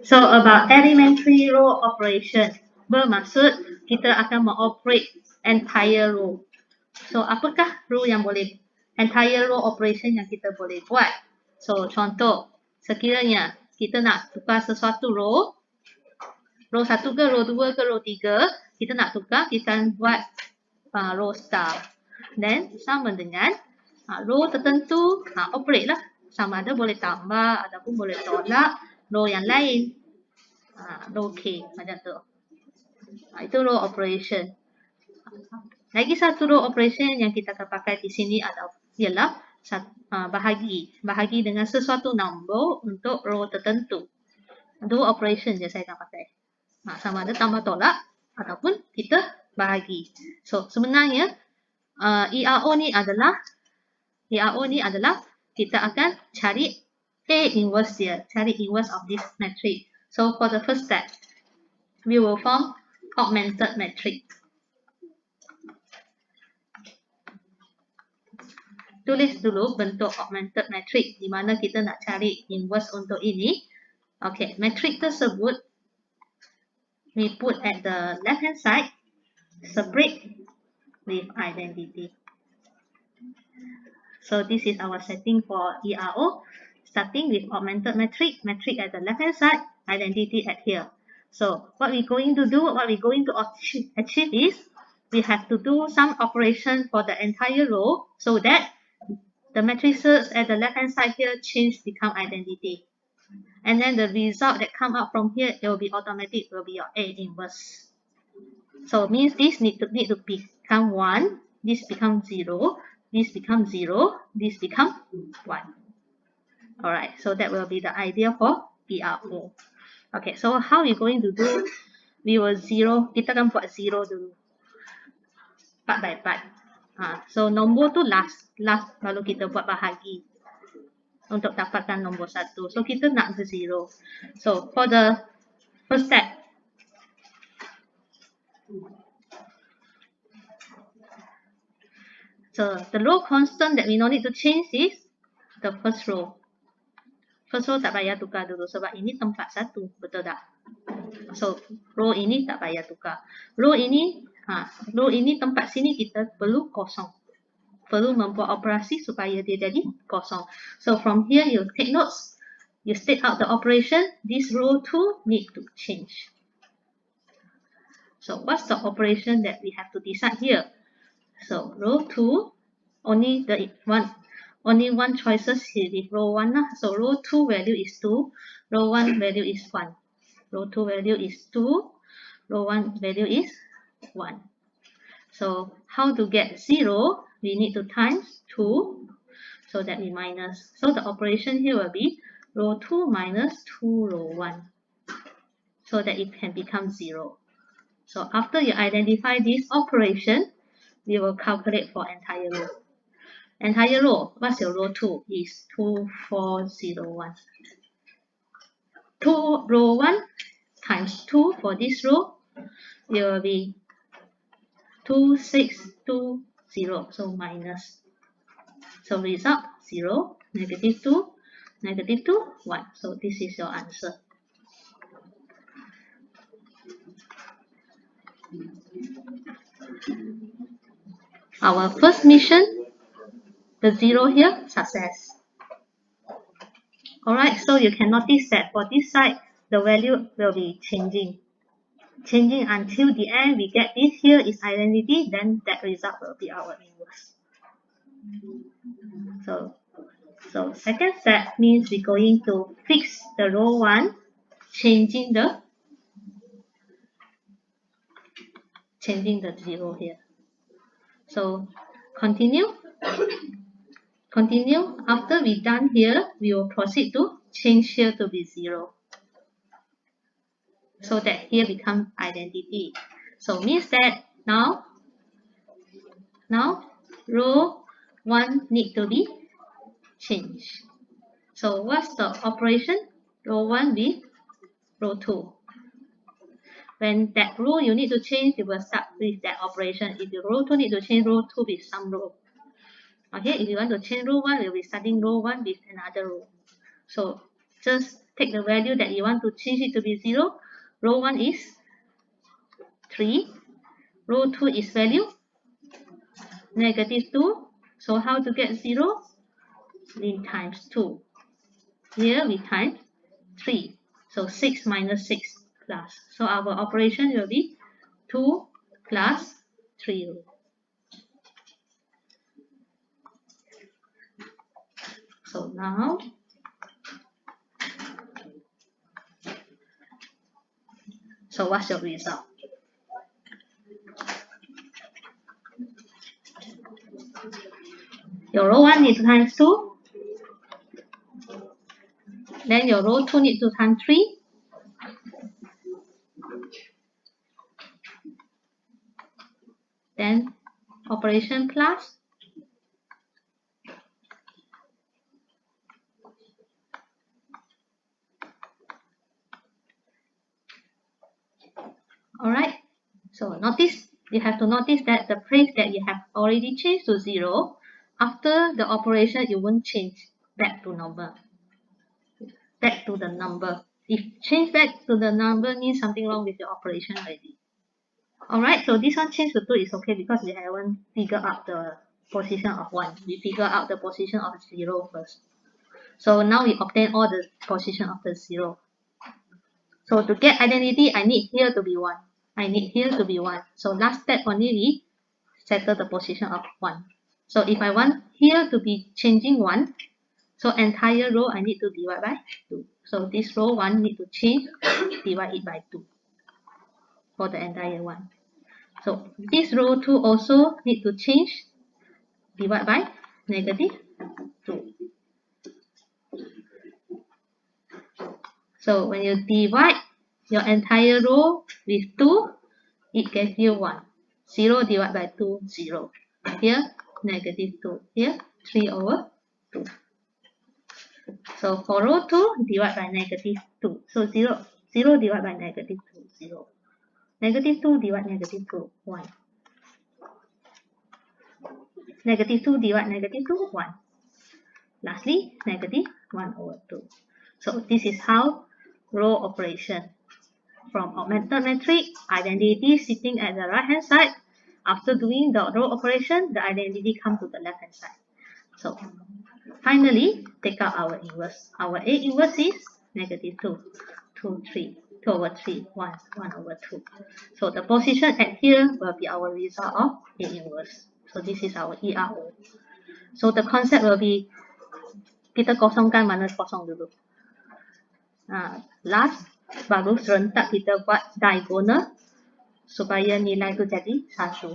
So about elementary row operation, bermaksud kita akan mengoperate entire row. So apakah row yang boleh, entire row operation yang kita boleh buat? So contoh, sekiranya kita nak tukar sesuatu row 1 ke row 2 ke row 3, kita nak tukar, kita akan buat row star. Then sama dengan row tertentu, operate lah. Sama ada boleh tambah ataupun boleh tolak row yang lain. Row K macam tu. Itu row operation. Lagi satu row operation yang kita akan pakai di sini ialah bahagi dengan sesuatu nombor untuk row tertentu. Dua operation je saya akan pakai. Sama ada tambah tolak ataupun kita bahagi. So sebenarnya ERO ni adalah kita akan cari A inverse dia, cari inverse of this matrix. So for the first step, we will form augmented matrix. Tulis dulu bentuk augmented matrix di mana kita nak cari inverse untuk ini. Okay, matrix tersebut we put at the left hand side, separate with identity. So this is our setting for ERO, starting with augmented matrix at the left hand side, identity at here. So what we're going to do, what we're going to achieve is, we have to do some operation for the entire row so that the matrices at the left hand side here change, become identity. And then the result that come out from here, it will be automatic, will be your A inverse. So it means this need to become 1, this becomes 0, this becomes 0, this becomes 1. Alright, so that will be the idea for ERO. Okay, so how we going to do? We will kita akan buat 0 dulu. Part by part. So nombor tu last baru kita buat bahagi untuk dapatkan nombor 1. So kita nak 0. So for the first step, so the row constant that we no need to change is the first row. First row tak payah tukar dulu sebab ini tempat 1, betul tak? So row ini tak payah tukar. Row ini tempat sini kita perlu kosong. Perlu membuat operasi supaya dia jadi kosong. So from here you take notes. You state out the operation. This row 2 need to change. So what's the operation that we have to decide here? So row 2, only one choices here with row 1. So row 2 value is 2, row 1 value is 1. Row 2 value is 2, row 1 value is 1. So how to get 0? We need to times 2 so that we minus. So the operation here will be row 2 minus 2 row 1 so that it can become 0. So after you identify this operation, we will calculate for entire row. Entire row, what's your row 2? Is 2401. 2 row 1 times 2 for this row, it will be 2620. So minus. So result 0, negative 2, negative 2, 1. So this is your answer. Our first mission, the 0 here, success. Alright, so you can notice that for this side, the value will be changing until the end. We get this here is identity, then that result will be our inverse. So second step means we're going to fix the row 1, changing the 0 here. So continue. After we done here, we will proceed to change here to be 0. So that here becomes identity. So means that now row 1 need to be changed. So what's the operation? Row 1 with row 2. When that row you need to change, you will start with that operation. If your row 2 need to change row 2 with some row. Okay, if you want to change row 1, you'll be starting row 1 with another row. So just take the value that you want to change it to be 0. Row 1 is 3. Row 2 is value -2. So how to get 0? We times 2. Here we times 3. So 6 minus 6 plus. So our operation will be 2 plus 3 row. So now what's your result? Your row 1 needs to times 2. Then your row 2 needs to times 3. Then operation plus. Alright, so you have to notice that the place that you have already changed to 0, after the operation you won't change back to normal. Back to the number. If change back to the number means something wrong with your operation already. Alright, so this one change to 2 is okay because we haven't figured out the position of 1. We figure out the position of 0 first. So now we obtain all the position of the 0. So to get identity, I need here to be 1. I need here to be 1. So last step only we settle the position of 1. So if I want here to be changing 1, so entire row I need to divide by 2. So this row 1 need to change, divide it by 2 for the entire one. So this row 2 also need to change, divide by -2. So when you divide your entire row with 2, it gives you 1. 0 divided by 2, 0. Here, -2. Here, 3 over 2. So for row 2, divide by -2. So 0. 0 divided by -2, 0. -2 divide -2, 1. -2 divide -2, 1. Lastly, -1 over 2. So this is how row operation. From augmented matrix, identity sitting at the right hand side. After doing the row operation, the identity comes to the left hand side. So finally, take out our inverse. Our A inverse is -2, 2, 3, 2 over 3, 1, 1 over 2. So the position at here will be our result of A inverse. So this is our ERO. So the concept will be, kita kosongkan mana kosong dulu. Last, baru serentak kita buat diagonal supaya nilai itu jadi 1.